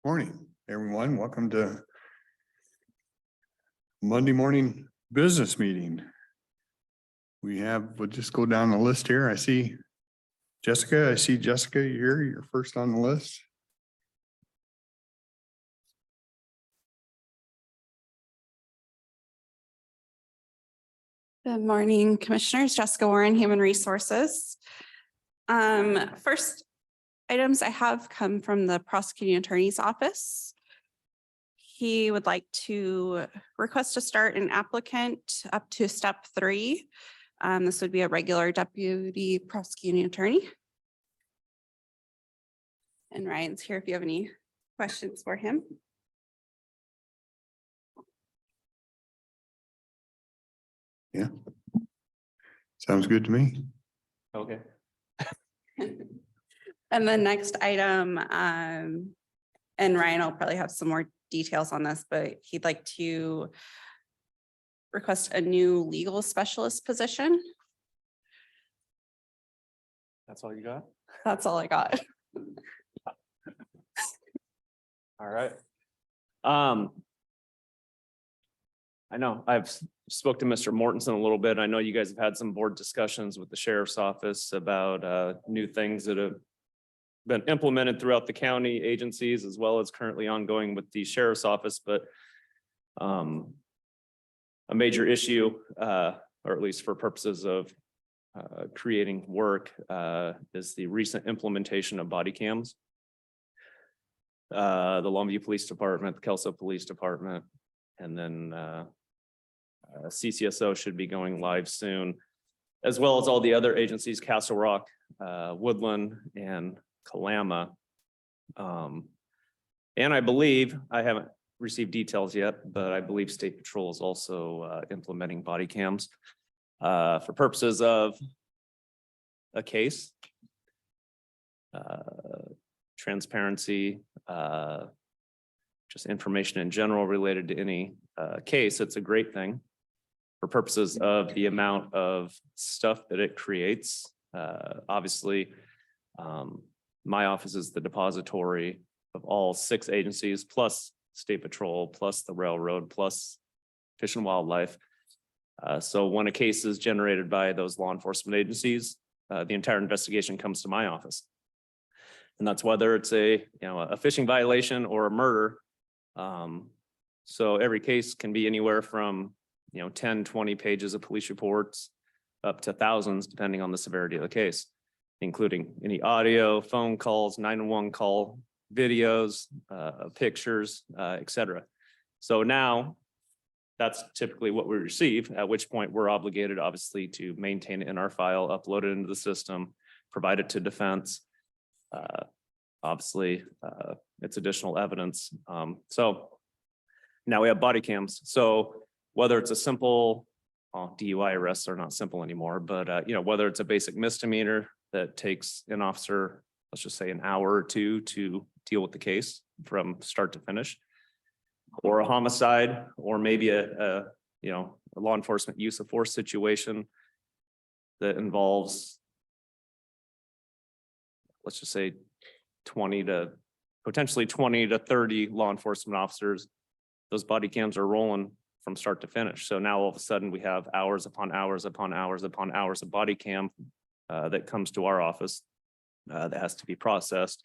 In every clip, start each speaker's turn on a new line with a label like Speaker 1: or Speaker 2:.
Speaker 1: Morning, everyone. Welcome to Monday morning business meeting. We'll just go down the list here. I see Jessica. You're here. You're first on the list.
Speaker 2: Good morning, Commissioners. Jessica Warren, Human Resources. First items I have come from the Prosecuting Attorney's Office. He would like to request to start an applicant up to step 3. This would be a regular deputy prosecuting attorney. And Ryan's here if you have any questions for him.
Speaker 1: Yeah. Sounds good to me.
Speaker 3: Okay.
Speaker 2: And the next item, and Ryan will probably have some more details on this, but he'd like to request a new legal specialist position.
Speaker 3: That's all you got?
Speaker 2: That's all I got.
Speaker 3: All right. I know I've spoke to Mr. Mortensen a little bit. I know you guys have had some board discussions with the sheriff's office about new things that have been implemented throughout the county agencies, as well as currently ongoing with the sheriff's office. But a major issue, or at least for purposes of creating work, is the recent implementation of body cams. The Longview Police Department, the Kelso Police Department, and then CCSO should be going live soon, as well as all the other agencies, Castle Rock, Woodland, and Kalama. And I believe, I haven't received details yet, but I believe State Patrol is also implementing body cams for purposes of a case, transparency, just information in general related to any case. It's a great thing for purposes of the amount of stuff that it creates. Obviously, my office is the depository of all 6 agencies, plus State Patrol, plus the railroad, plus Fish and Wildlife. So when a case is generated by those law enforcement agencies, the entire investigation comes to my office. And that's whether it's a fishing violation or a murder. So every case can be anywhere from 10, 20 pages of police reports up to thousands, depending on the severity of the case, including any audio, phone calls, 911 call, videos, pictures, etc. So now that's typically what we receive, at which point we're obligated, obviously, to maintain it in our file, upload it into the system, provide it to defense. Obviously, it's additional evidence. So now we have body cams. So whether it's a simple DUI arrests are not simple anymore, but whether it's a basic misdemeanor that takes an officer, let's just say an hour or 2 to deal with the case from start to finish, or a homicide, or maybe a law enforcement use of force situation that involves, let's just say potentially 20 to 30 law enforcement officers. Those body cams are rolling from start to finish. So now all of a sudden we have hours upon hours upon hours upon hours of body cam that comes to our office that has to be processed,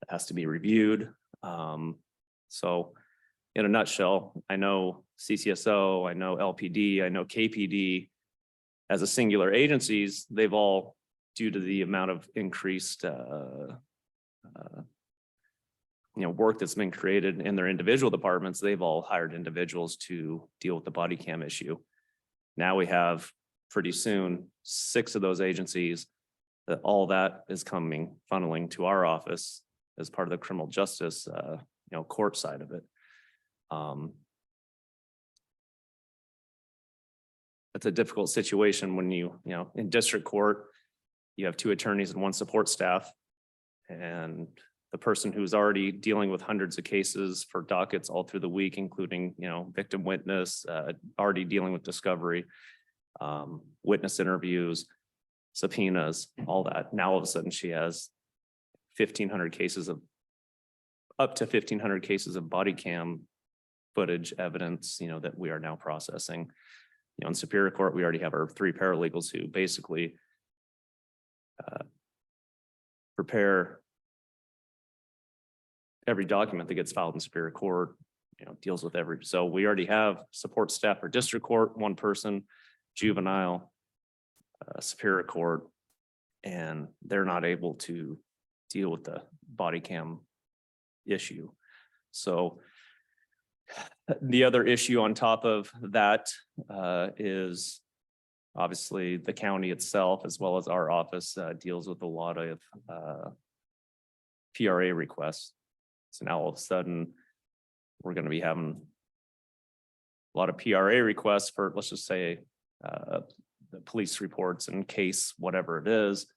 Speaker 3: that has to be reviewed. So in a nutshell, I know CCSO, I know LPD, I know KPD as a singular agencies, they've all, due to the amount of increased work that's been created in their individual departments, they've all hired individuals to deal with the body cam issue. Now we have pretty soon 6 of those agencies that all that is funneling to our office as part of the criminal justice court side of it. It's a difficult situation when in district court, you have 2 attorneys and 1 support staff, and the person who's already dealing with hundreds of cases for dockets all through the week, including, victim witness, already dealing with discovery, witness interviews, subpoenas, all that. Now, all of a sudden she has 1,500 cases of up to 1,500 cases of body cam footage evidence, that we are now processing. In Superior Court, we already have our 3 paralegals who basically prepare every document that gets filed in Superior Court, deals with so we already have support staff for District Court, 1 person, juvenile, Superior Court, and they're not able to deal with the body cam issue. So the other issue on top of that is obviously the county itself, as well as our office, deals with a lot of PRA requests. So now all of a sudden, we're going to be having a lot of PRA requests for, let's just say, the police reports and case, whatever it is.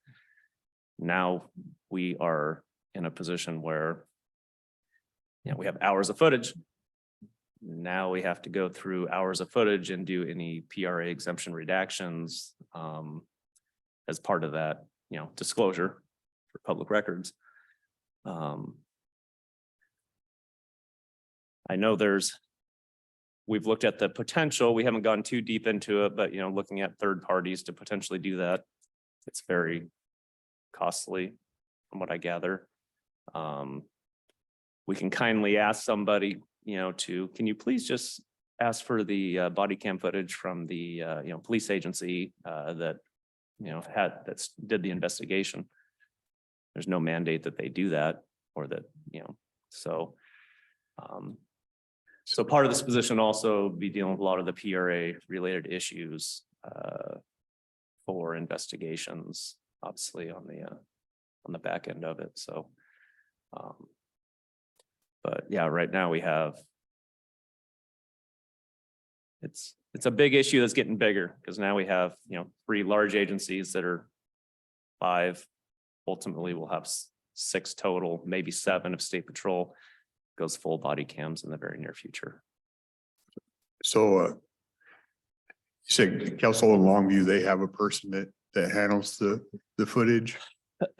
Speaker 3: Now we are in a position where, we have hours of footage. Now we have to go through hours of footage and do any PRA exemption redactions as part of that, disclosure for public records. I know we've looked at the potential, we haven't gone too deep into it, but looking at third parties to potentially do that, it's very costly from what I gather. We can kindly ask somebody, can you please just ask for the body cam footage from the police agency that did the investigation. There's no mandate that they do that, or that, so so part of this position also be dealing with a lot of the PRA related issues for investigations, obviously on the back end of it. So but yeah, right now we have, it's a big issue that's getting bigger, because now we have, 3 large agencies that are 5. Ultimately, we'll have 6 total, maybe 7 if State Patrol goes full body cams in the very near future.
Speaker 1: So you said Kelso and Longview, they have a person that handles the footage?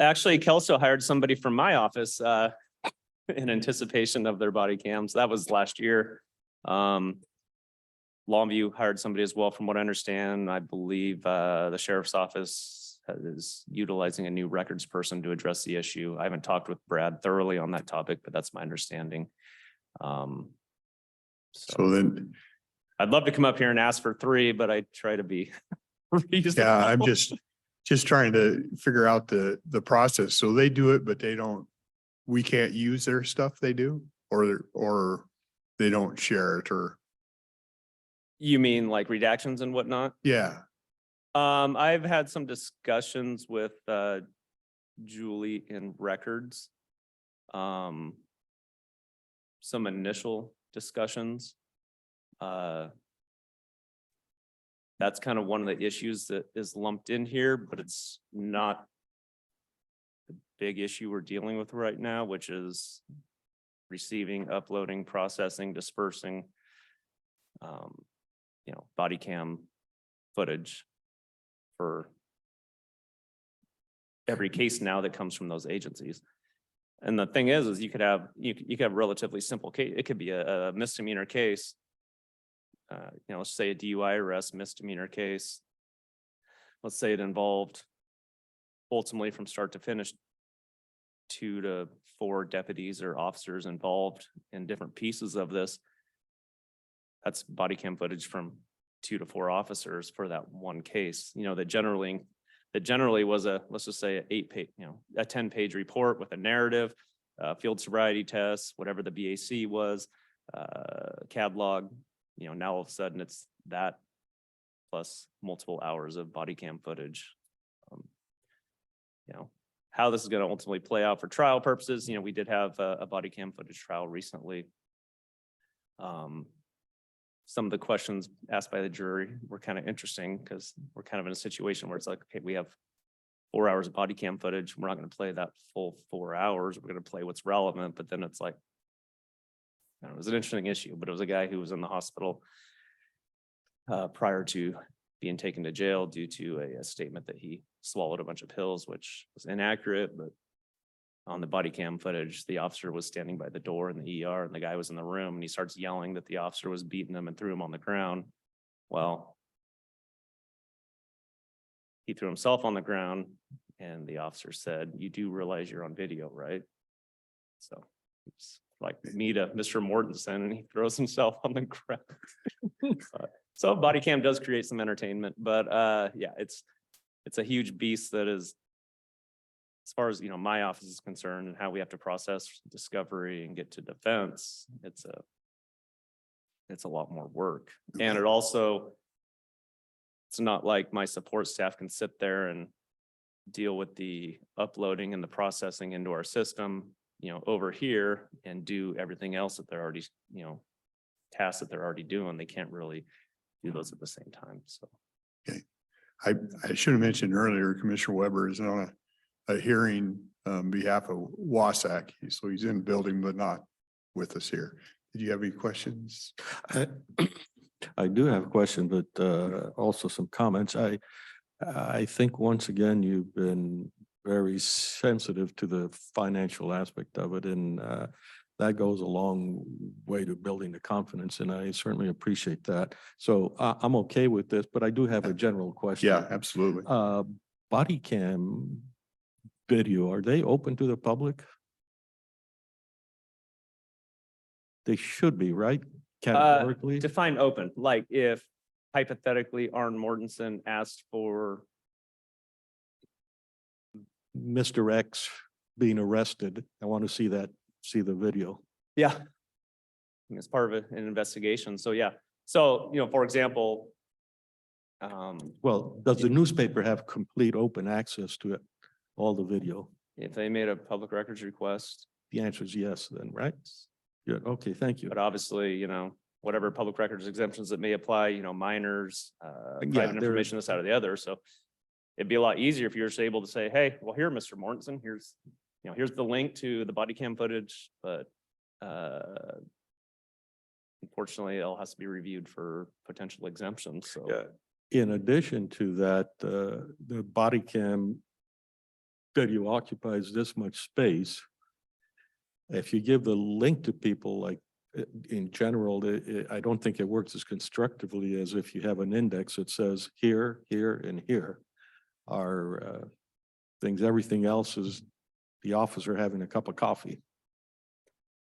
Speaker 3: Actually, Kelso hired somebody from my office in anticipation of their body cams. That was last year. Longview hired somebody as well, from what I understand. I believe the sheriff's office is utilizing a new records person to address the issue. I haven't talked with Brad thoroughly on that topic, but that's my understanding.
Speaker 1: So then,
Speaker 3: I'd love to come up here and ask for 3, but I try to be reasonable.
Speaker 1: yeah, I'm just trying to figure out the process. So they do it, but we can't use their stuff they do, or they don't share it, or.
Speaker 3: You mean like redactions and whatnot?
Speaker 1: Yeah.
Speaker 3: I've had some discussions with Julie in records. Some initial discussions. That's kind of one of the issues that is lumped in here, but it's not the big issue we're dealing with right now, which is receiving, uploading, processing, dispersing, body cam footage for every case now that comes from those agencies. And the thing is you could have relatively simple case. It could be a misdemeanor case. Let's say a DUI arrest misdemeanor case. Let's say it involved ultimately from start to finish 2 to 4 deputies or officers involved in different pieces of this. That's body cam footage from 2 to 4 officers for that one case. That generally was let's just say a 10-page report with a narrative, field sobriety tests, whatever the BAC was, CAD log. Now all of a sudden it's that plus multiple hours of body cam footage. How this is going to ultimately play out for trial purposes. We did have a body cam footage trial recently. Some of the questions asked by the jury were kind of interesting, because we're kind of in a situation where it's like, okay, we have 4 hours of body cam footage. We're not going to play that full 4 hours. We're going to play what's relevant. But then it's like, it was an interesting issue, but it was a guy who was in the hospital prior to being taken to jail due to a statement that he swallowed a bunch of pills, which was inaccurate, but on the body cam footage, the officer was standing by the door in the ER and the guy was in the room and he starts yelling that the officer was beating him and threw him on the ground. Well, he threw himself on the ground and the officer said, "You do realize you're on video, right?" So it's like me to Mr. Mortensen and he throws himself on the ground. So body cam does create some entertainment, but yeah, it's a huge beast that is, as far as, my office is concerned and how we have to process discovery and get to defense, it's a lot more work. And it also, it's not like my support staff can sit there and deal with the uploading and the processing into our system, over here and do everything else that they're already, tasks that they're already doing. They can't really do those at the same time. So.
Speaker 1: I should have mentioned earlier, Commissioner Weber is on a hearing on behalf of Wasack. So he's in the building, but not with us here. Did you have any questions?
Speaker 4: I do have a question, but also some comments. I think once again, you've been very sensitive to the financial aspect of it, and that goes a long way to building the confidence, and I certainly appreciate that. So I'm okay with this, but I do have a general question.
Speaker 1: Yeah, absolutely.
Speaker 4: Body cam video, are they open to the public? They should be, right? Categorically?
Speaker 3: Define open, like if hypothetically Arn Mortensen asked for,
Speaker 4: Mr. X being arrested, I want to see the video.
Speaker 3: yeah, it's part of an investigation. So yeah, so, for example,
Speaker 4: Well, does the newspaper have complete open access to it, all the video?
Speaker 3: if they made a public records request,
Speaker 4: The answer is yes, then, right? Yeah, okay, thank you.
Speaker 3: but obviously, whatever public records exemptions that may apply, minors,
Speaker 4: Yeah,
Speaker 3: private
Speaker 4: there-
Speaker 3: information, this, that, or the other. So it'd be a lot easier if you're just able to say, "Hey, well, here, Mr. Mortensen, here's the link to the body cam footage," but unfortunately, it all has to be reviewed for potential exemptions. So
Speaker 4: Yeah. In addition to that, the body cam video occupies this much space. If you give the link to people, like in general, I don't think it works as constructively as if you have an index that says here, here, and here are things. Everything else is the officer having a cup of coffee.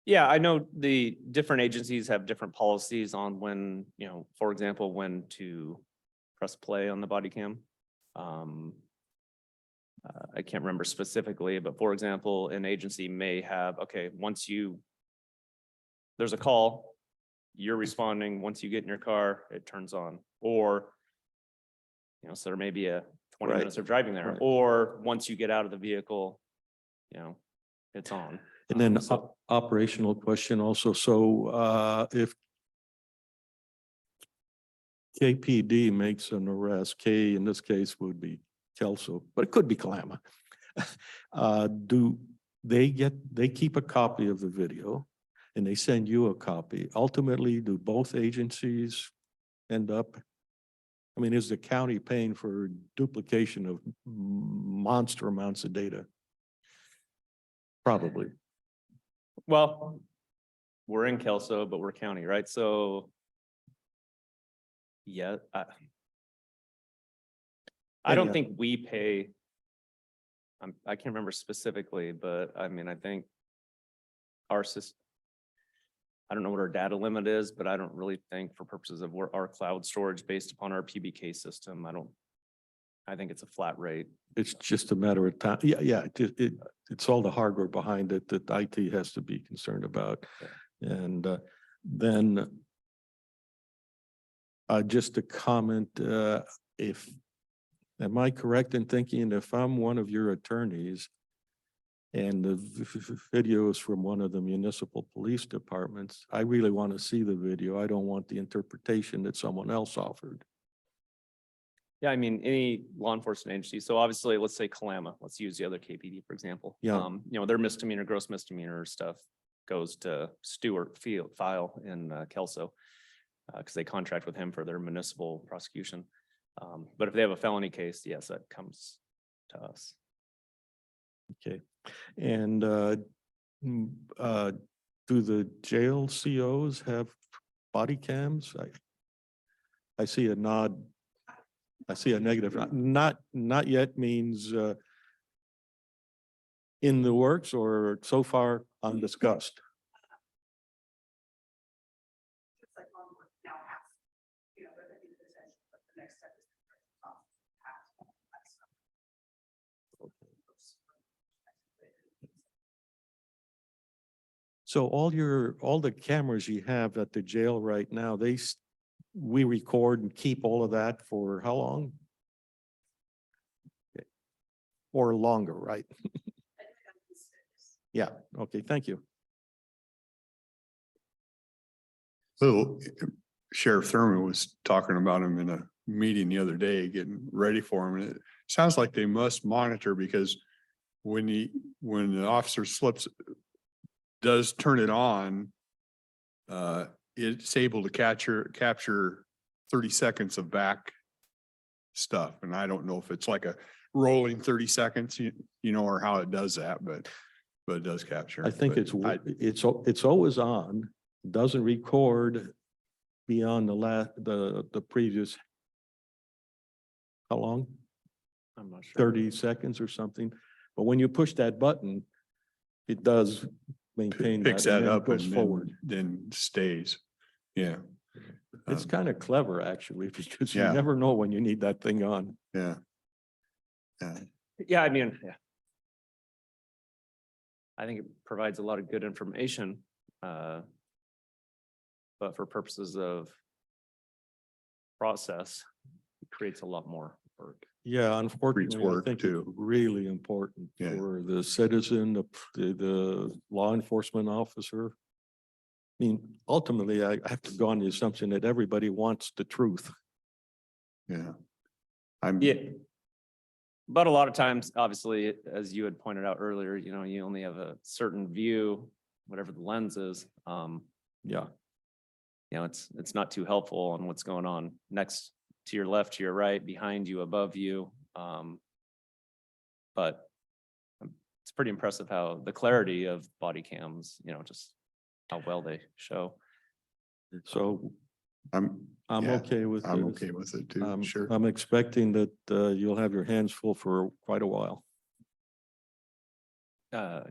Speaker 3: yeah, I know the different agencies have different policies on when, for example, when to press play on the body cam. I can't remember specifically, but for example, an agency may have, okay, there's a call, you're responding, once you get in your car, it turns on, or, so there may be a 20
Speaker 4: Right.
Speaker 3: minutes of driving there,
Speaker 4: Right.
Speaker 3: or once you get out of the vehicle, it's on.
Speaker 4: And then
Speaker 3: So-
Speaker 4: operational question also. So if KPD makes an arrest, K in this case would be Kelso, but it could be Kalama. Do they keep a copy of the video and they send you a copy? Ultimately, do both agencies end up? I mean, is the county paying for duplication of monster amounts of data? Probably.
Speaker 3: Well, we're in Kelso, but we're county, right? So yeah, I don't
Speaker 4: Yeah.
Speaker 3: think we pay. I can't remember specifically, but I mean, I think our system, I don't know what our data limit is, but I don't really think for purposes of our cloud storage based upon our PBK system, I think it's a flat rate.
Speaker 4: It's just a matter of time. Yeah, it's all the hardware behind it that IT has to be concerned about. And then just a comment, am I correct in thinking if I'm one of your attorneys and the video is from one of the municipal police departments, I really want to see the video. I don't want the interpretation that someone else offered.
Speaker 3: Yeah, I mean, any law enforcement agency. So obviously, let's say Kalama, let's use the other KPD, for example.
Speaker 4: Yeah.
Speaker 3: Their misdemeanor, gross misdemeanor stuff goes to Stewart file in Kelso because they contract with him for their municipal prosecution. But if they have a felony case, yes, that comes to us.
Speaker 4: Okay, and do the jail COs have body cams? I see a nod. I see a negative. Not yet means in the works or so far undiscussed. So all the cameras you have at the jail right now, we record and keep all of that for how long? Okay. Or longer, right? Yeah, okay, thank you.
Speaker 1: Little Sheriff Thurman was talking about him in a meeting the other day, getting ready for him. And it sounds like they must monitor because when the officer does turn it on, it's able to capture 30 seconds of back stuff. And I don't know if it's like a rolling 30 seconds, or how it does that, but it does capture.
Speaker 4: I think
Speaker 1: But
Speaker 4: it's always on, doesn't record beyond the previous, how long?
Speaker 3: I'm not sure.
Speaker 4: 30 seconds or something. But when you push that button, it does maintain
Speaker 1: picks
Speaker 4: that and
Speaker 1: that
Speaker 4: then
Speaker 1: up
Speaker 4: goes
Speaker 1: and
Speaker 4: forward.
Speaker 1: then stays. Yeah.
Speaker 4: It's kind of clever actually, because you
Speaker 1: Yeah.
Speaker 4: never know when you need that thing on.
Speaker 1: Yeah. Yeah.
Speaker 3: Yeah, I mean, yeah. I think it provides a lot of good information. But for purposes of process, it creates a lot more work.
Speaker 4: Yeah, unfortunately, I
Speaker 1: work,
Speaker 4: think it's
Speaker 1: too.
Speaker 4: really important
Speaker 1: Yeah.
Speaker 4: for the citizen, the law enforcement officer. I mean, ultimately, I have to go on the assumption that everybody wants the truth.
Speaker 1: Yeah.
Speaker 3: Yeah. But a lot of times, obviously, as you had pointed out earlier, you only have a certain view, whatever the lens is.
Speaker 4: Yeah.
Speaker 3: It's not too helpful on what's going on next to your left, to your right, behind you, above you. But it's pretty impressive how the clarity of body cams, just how well they show.
Speaker 4: So
Speaker 1: I'm
Speaker 4: I'm
Speaker 1: yeah,
Speaker 4: okay with
Speaker 1: I'm
Speaker 4: this.
Speaker 1: okay with it too. Sure.
Speaker 4: I'm expecting that you'll have your hands full for quite a while.
Speaker 3: Yeah.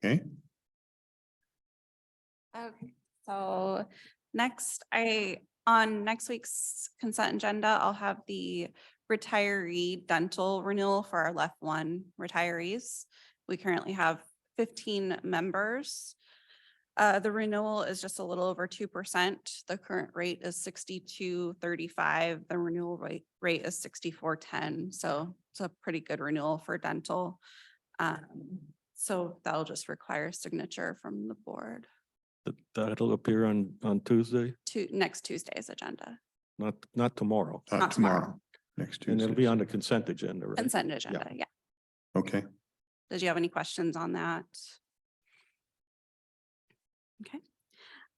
Speaker 1: Okay.
Speaker 2: Okay, so on next week's consent agenda, I'll have the retiree dental renewal for our left one retirees. We currently have 15 members. The renewal is just a little over 2%. The current rate is 62.35. The renewal rate is 64.10. So it's a pretty good renewal for dental. So that'll just require a signature from the board
Speaker 4: That'll appear on Tuesday,
Speaker 2: to next Tuesday's agenda.
Speaker 4: not tomorrow.
Speaker 1: Not
Speaker 2: Not
Speaker 1: tomorrow.
Speaker 2: tomorrow.
Speaker 1: Next Tuesday.
Speaker 4: And it'll be on the consent agenda, right?
Speaker 2: Consent agenda, yeah.
Speaker 1: Okay.
Speaker 2: Did you have any questions on that? Okay.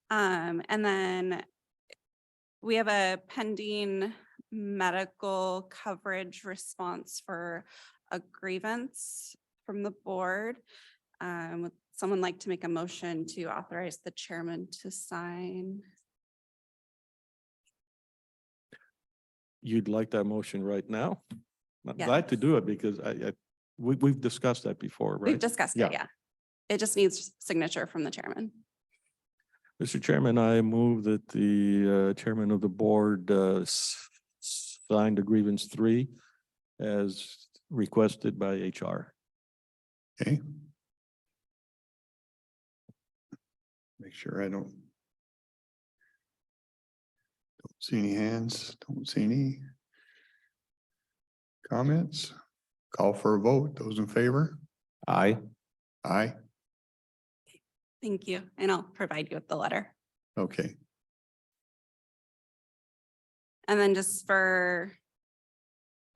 Speaker 2: And then we have a pending medical coverage response for a grievance from the board. Would someone like to make a motion to authorize the chairman to sign?
Speaker 4: You'd like that motion right now? I'm
Speaker 2: Yes.
Speaker 4: glad to do it because we've discussed that before, right?
Speaker 2: We've discussed it, yeah. It just needs signature from the chairman.
Speaker 4: Mr. Chairman, I move that the chairman of the board sign the grievance 3 as requested by HR.
Speaker 1: Okay. Make sure I don't see any hands, don't see any comments. Call for a vote. Those in favor?
Speaker 3: Aye.
Speaker 1: Aye.
Speaker 2: Thank you. And I'll provide you with the letter.
Speaker 1: Okay.
Speaker 2: And then just for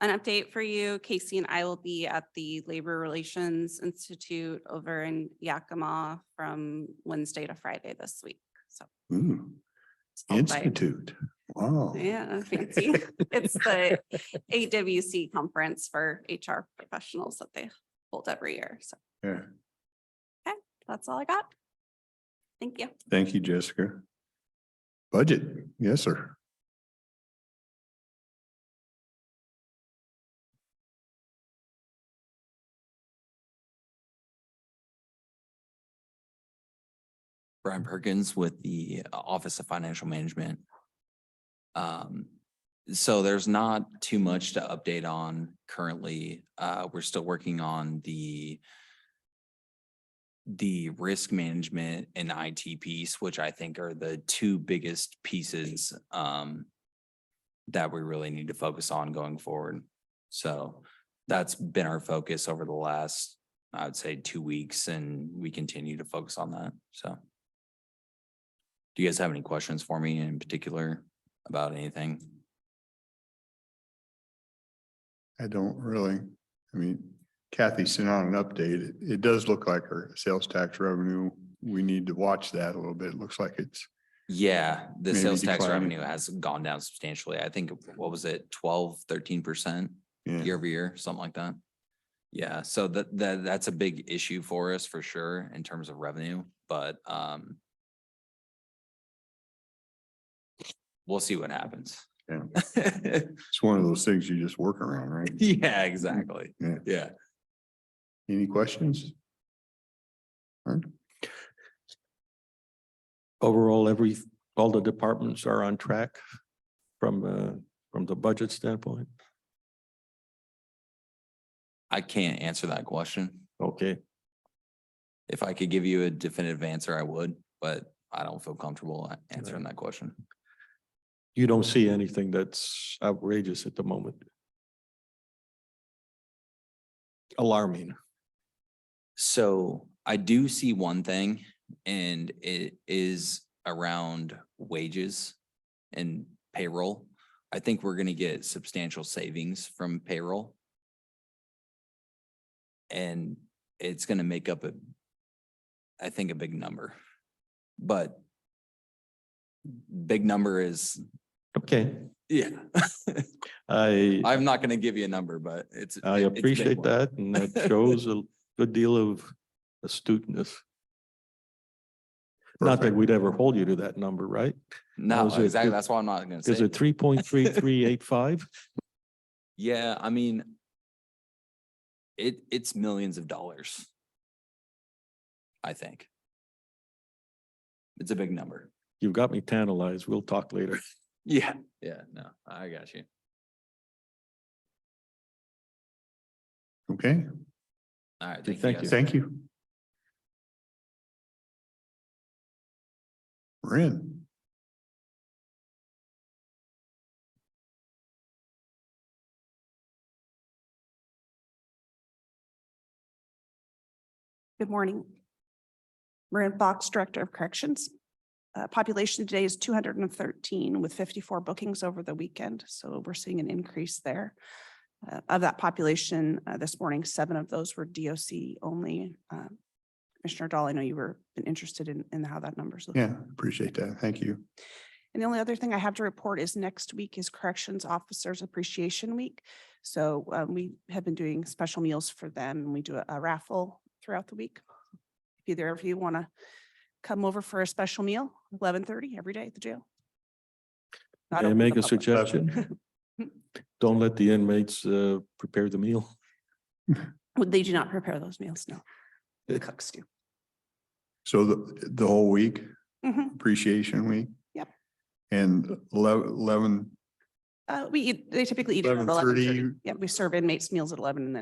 Speaker 2: an update for you, Casey and I will be at the Labor Relations Institute over in Yakima from Wednesday to Friday this week. So
Speaker 1: Ooh,
Speaker 2: I'll invite-
Speaker 1: Institute. Wow.
Speaker 2: Yeah, fancy. It's the AWC conference for HR professionals that they hold every year. So
Speaker 1: Yeah.
Speaker 2: that's all I got. Thank you.
Speaker 1: Thank you, Jessica. Budget. Yes, sir.
Speaker 5: Brian Perkins with the Office of Financial Management. So there's not too much to update on currently. We're still working on the risk management and IT piece, which I think are the two biggest pieces that we really need to focus on going forward. So that's been our focus over the last, I would say, 2 weeks, and we continue to focus on that. So do you guys have any questions for me in particular about anything?
Speaker 1: I don't really. I mean, Kathy sent out an update. It does look like our sales tax revenue. We need to watch that a little bit. It looks like it's,
Speaker 5: Yeah, the
Speaker 1: Maybe
Speaker 5: sales tax
Speaker 1: declining.
Speaker 5: revenue has gone down substantially. I think, what was it, 12-13%
Speaker 1: yeah.
Speaker 5: year over year, something like that. Yeah, so that's a big issue for us for sure in terms of revenue, but we'll see what happens.
Speaker 1: Yeah. It's one of those things you just work around, right?
Speaker 5: Yeah, exactly.
Speaker 1: Yeah.
Speaker 5: Yeah.
Speaker 1: Any questions? All right.
Speaker 4: Overall, all the departments are on track from the budget standpoint.
Speaker 5: I can't answer that question.
Speaker 4: Okay,
Speaker 5: If I could give you a definitive answer, I would, but I don't feel comfortable answering that question.
Speaker 4: you don't see anything that's outrageous at the moment. Alarming.
Speaker 5: So I do see one thing, and it is around wages and payroll. I think we're gonna get substantial savings from payroll. And it's gonna make up I think, a big number. But big number is,
Speaker 4: Okay,
Speaker 5: yeah.
Speaker 4: I
Speaker 5: I'm not gonna give you a number, but it's a big
Speaker 4: appreciate
Speaker 5: one.
Speaker 4: that, and that shows a good deal of astuteness. Not that
Speaker 1: Perfect.
Speaker 4: we'd ever hold you to that number, right?
Speaker 5: No,
Speaker 4: Is it-
Speaker 5: exactly. That's why I'm not gonna say.
Speaker 4: Is it 3.3385?
Speaker 5: Yeah, I mean, it's millions of dollars. I think. It's a big number.
Speaker 4: You've got me tantalized. We'll talk later.
Speaker 5: Yeah. Yeah, no, I got you.
Speaker 1: Okay,
Speaker 5: All right,
Speaker 4: Thank
Speaker 5: thank
Speaker 4: you.
Speaker 5: you guys.
Speaker 1: thank you. Ren.
Speaker 6: Good morning. Marin Fox, Director of Corrections. Population today is 213 with 54 bookings over the weekend. So we're seeing an increase there. Of that population, this morning, 7 of those were DOC only. Commissioner Dahl, I know you were interested in how that number's looking.
Speaker 1: Yeah, appreciate that. Thank you.
Speaker 6: And the only other thing I have to report is next week is Corrections Officers Appreciation Week. So we have been doing special meals for them, and we do a raffle throughout the week. If either of you want to come over for a special meal, 11:30 every day at the jail. Not
Speaker 4: May I
Speaker 6: open to
Speaker 4: make
Speaker 6: the
Speaker 4: a
Speaker 6: public.
Speaker 4: suggestion? Don't let the inmates prepare the meal.
Speaker 6: They do not prepare those meals, no. The cooks do.
Speaker 1: So the whole week,
Speaker 6: Mhm.
Speaker 1: appreciation week?
Speaker 6: Yep.
Speaker 1: And 11,
Speaker 6: They typically eat at
Speaker 1: 11:30.
Speaker 6: 11:30. Yeah, we serve inmates meals at 11 and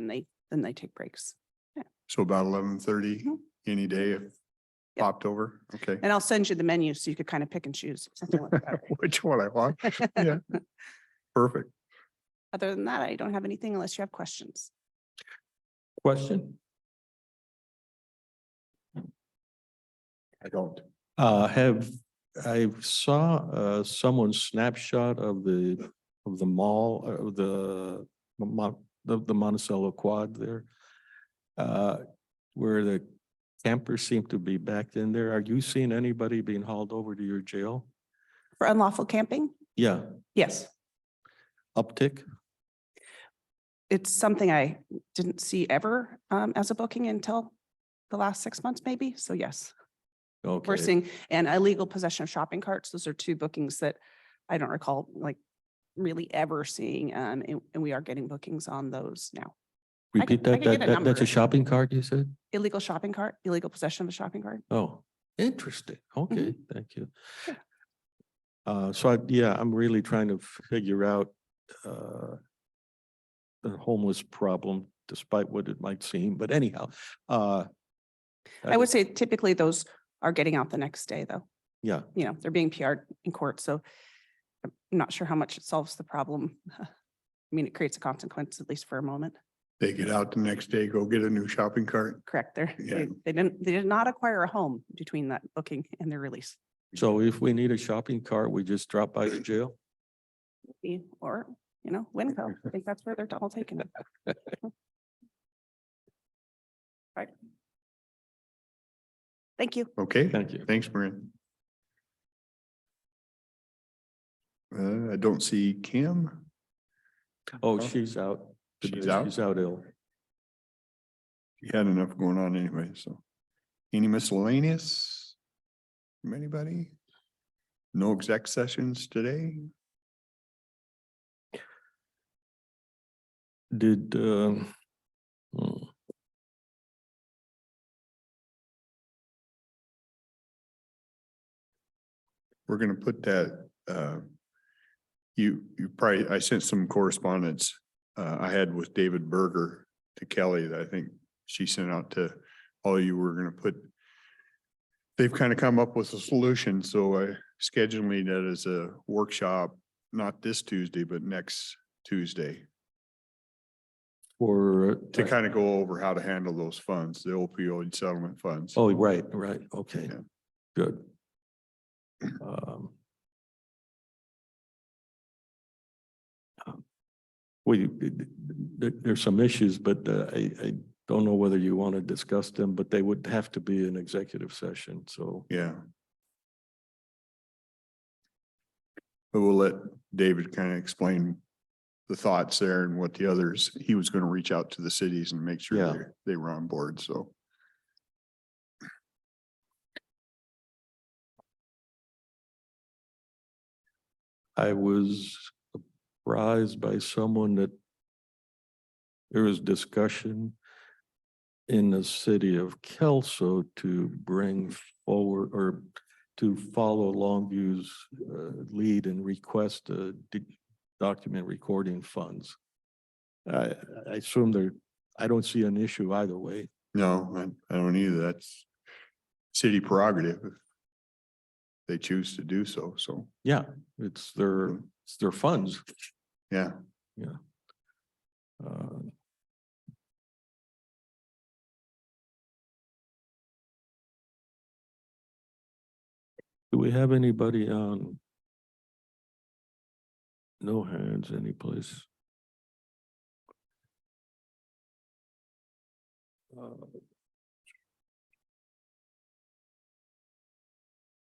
Speaker 6: then they take breaks.
Speaker 1: so about 11:30
Speaker 6: Mhm.
Speaker 1: any day if
Speaker 6: Yep.
Speaker 1: popped over? Okay.
Speaker 6: And I'll send you the menu so you could kind of pick and choose. Something like that.
Speaker 1: Which one I want? Yeah, perfect.
Speaker 6: Other than that, I don't have anything unless you have questions.
Speaker 4: Question?
Speaker 1: I don't.
Speaker 4: I saw someone's snapshot of the mall, the Monticello quad there. Where the campers seem to be backed in there. Are you seeing anybody being hauled over to your jail?
Speaker 6: For unlawful camping?
Speaker 4: Yeah,
Speaker 6: Yes,
Speaker 4: uptick.
Speaker 6: it's something I didn't see ever as a booking until the last 6 months, maybe. So yes, we're
Speaker 4: Okay,
Speaker 6: seeing, and illegal possession of shopping carts. Those are two bookings that I don't recall like really ever seeing. And we are getting bookings on those now.
Speaker 4: repeat
Speaker 6: I
Speaker 4: that.
Speaker 6: could get a
Speaker 4: That's a
Speaker 6: number.
Speaker 4: shopping cart, you said?
Speaker 6: Illegal shopping cart, illegal possession of a shopping cart.
Speaker 4: Oh, interesting. Okay,
Speaker 6: Mm-hmm.
Speaker 4: thank you.
Speaker 6: Sure.
Speaker 4: Yeah, I'm really trying to figure out the homeless problem, despite what it might seem, but anyhow.
Speaker 6: I would say typically those are getting out the next day, though.
Speaker 4: Yeah,
Speaker 6: You know, they're being PR'd in court, so I'm not sure how much it solves the problem. I mean, it creates a consequence, at least for a moment.
Speaker 1: They get out the next day, go get a new shopping cart.
Speaker 6: Correct.
Speaker 1: Yeah.
Speaker 6: They did not acquire a home between that booking and their release.
Speaker 4: so if we need a shopping cart, we just drop by the jail?
Speaker 6: Or, you know, Winco. I think that's where they're all taken. Right. Thank you.
Speaker 1: Okay,
Speaker 4: Thank you.
Speaker 1: thanks, Marin. I don't see Kim.
Speaker 4: Oh, she's out.
Speaker 1: She's out?
Speaker 4: She's out ill.
Speaker 1: She had enough going on anyway, so. Any miscellaneous? From anybody? No exec sessions today?
Speaker 4: Did,
Speaker 1: We're gonna put that, you probably, I sent some correspondence, I had with David Berger to Kelly that I think she sent out to all you. We're gonna put, they've kind of come up with a solution, so I scheduling that as a workshop, not this Tuesday, but next Tuesday,
Speaker 4: for,
Speaker 1: to kind of go over how to handle those funds, the opioid settlement funds.
Speaker 4: oh, right, okay,
Speaker 1: Yeah.
Speaker 4: good. Um, there's some issues, but I don't know whether you want to discuss them, but they would have to be an executive session, so.
Speaker 1: Yeah. But we'll let David kind of explain the thoughts there and what the others, he was going to reach out to the cities and make
Speaker 4: Yeah.
Speaker 1: sure they were on board, so.
Speaker 4: I was surprised by someone that there was discussion in the city of Kelso to bring forward or to follow Longview's lead and request document recording funds. I assume I don't see an issue either way.
Speaker 1: No, I don't either. That's city prerogative. If they choose to do so, so,
Speaker 4: Yeah, it's their funds.
Speaker 1: yeah.
Speaker 4: Uh, Do we have anybody on? No hands anyplace.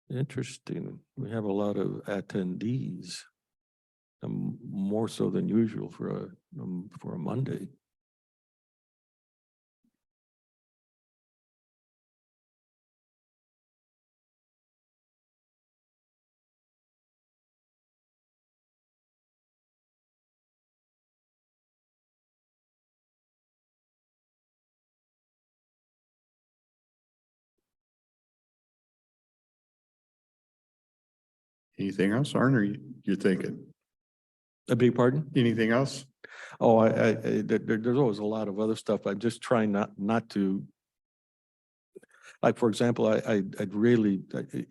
Speaker 4: Interesting. We have a lot of attendees. More so than usual for a Monday.
Speaker 1: Anything else, Arne, or you're thinking?
Speaker 4: I beg your pardon?
Speaker 1: Anything else?
Speaker 4: Oh, there's always a lot of other stuff. I'm just trying not to. Like, for example, I'd really,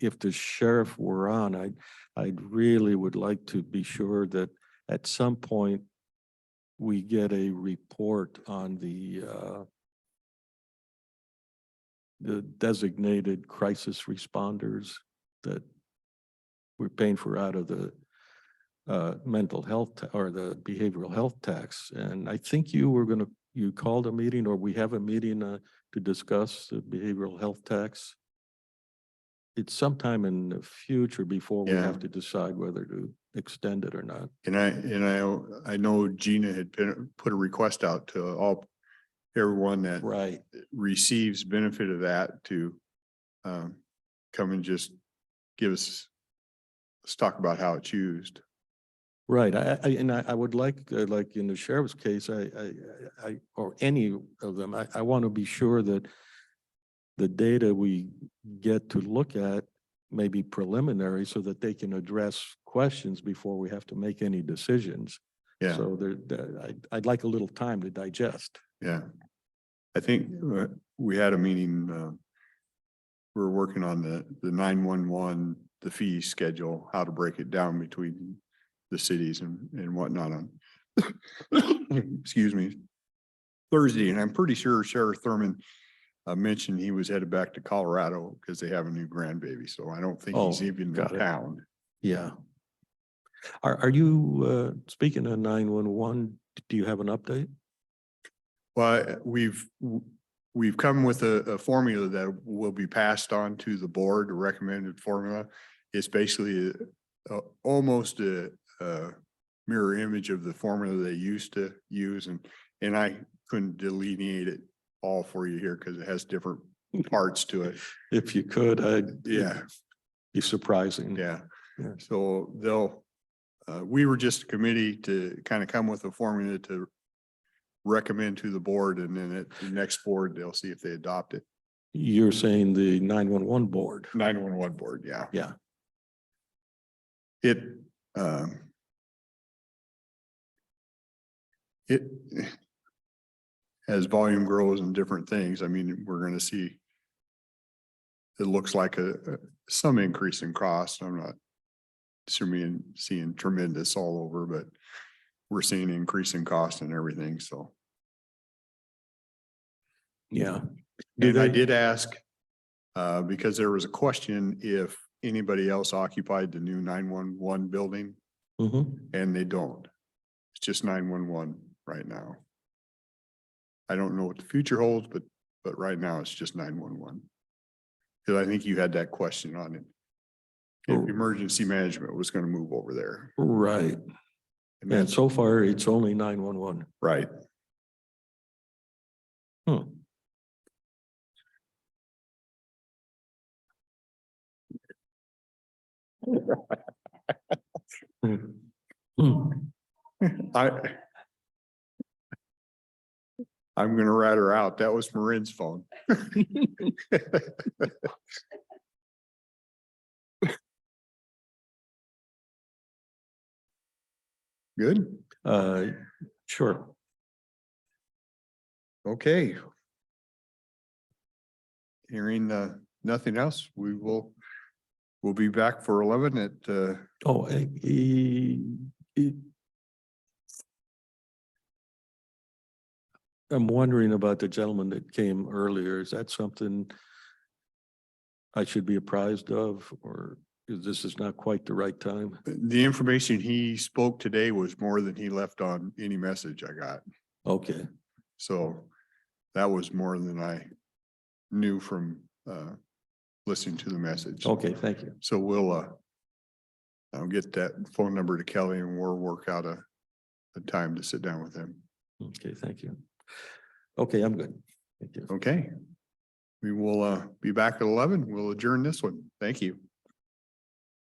Speaker 4: if the sheriff were on, I'd really would like to be sure that at some point we get a report on the designated crisis responders that we're paying for out of the mental health or the behavioral health tax. And I think you called a meeting, or we have a meeting to discuss the behavioral health tax. it's sometime in the future before we
Speaker 1: Yeah.
Speaker 4: have to decide whether to extend it or not.
Speaker 1: And I know Gina had put a request out to everyone that
Speaker 4: Right.
Speaker 1: receives benefit of that to come and just let's talk about how it's used.
Speaker 4: Right, I would like in the sheriff's case, or any of them, I want to be sure that the data we get to look at may be preliminary so that they can address questions before we have to make any decisions.
Speaker 1: Yeah,
Speaker 4: So I'd like a little time to digest.
Speaker 1: yeah. I think we had a meeting, we're working on the 911, the fee schedule, how to break it down between the cities and whatnot on, excuse me, Thursday. And I'm pretty sure Sheriff Thurman mentioned he was headed back to Colorado because they have a new grandbaby. So I don't think he's
Speaker 4: Oh,
Speaker 1: even in
Speaker 4: got it.
Speaker 1: town.
Speaker 4: Yeah. Are you, speaking of 911, do you have an update?
Speaker 1: Well, we've come with a formula that will be passed on to the board, a recommended formula. It's basically almost a mirror image of the formula they used to use, and I couldn't delineate it all for you here because it has different parts to it.
Speaker 4: If you could,
Speaker 1: Yeah,
Speaker 4: be surprising.
Speaker 1: yeah.
Speaker 4: Yeah.
Speaker 1: So we were just a committee to kind of come with a formula to recommend to the board, and then at the next board, they'll see if they adopt it.
Speaker 4: You're saying the 911 board?
Speaker 1: 911 board, yeah.
Speaker 4: Yeah.
Speaker 1: It, it, as volume grows and different things, I mean, we're gonna see, it looks like some increase in cost. I'm not seeing tremendous all over, but we're seeing increase in cost and everything, so.
Speaker 4: Yeah.
Speaker 1: And I did ask, because there was a question if anybody else occupied the new 911 building,
Speaker 4: Mhm.
Speaker 1: and they don't. It's just 911 right now. I don't know what the future holds, but right now it's just 911. Because I think you had that question on it. If
Speaker 4: Oh.
Speaker 1: emergency management was going to move over there.
Speaker 4: Right.
Speaker 1: And
Speaker 4: And
Speaker 1: that's
Speaker 4: so far, it's only 911.
Speaker 1: right.
Speaker 4: Hmm. Hmm.
Speaker 1: I'm gonna rat her out. That was Marin's phone. Good,
Speaker 4: Sure.
Speaker 1: okay. Hearing nothing else, we'll be back for 11 at
Speaker 4: Oh, I'm wondering about the gentleman that came earlier. Is that something I should be apprised of, or is this not quite the right time?
Speaker 1: the information he spoke today was more than he left on any message I got.
Speaker 4: Okay.
Speaker 1: So that was more than I knew from listening to the message.
Speaker 4: Okay, thank you.
Speaker 1: So I'll get that phone number to Kelly and we'll work out a time to sit down with him.
Speaker 4: Okay, thank you. Okay, I'm good. Thank you.
Speaker 1: Okay. We will be back at 11. We'll adjourn this one. Thank you.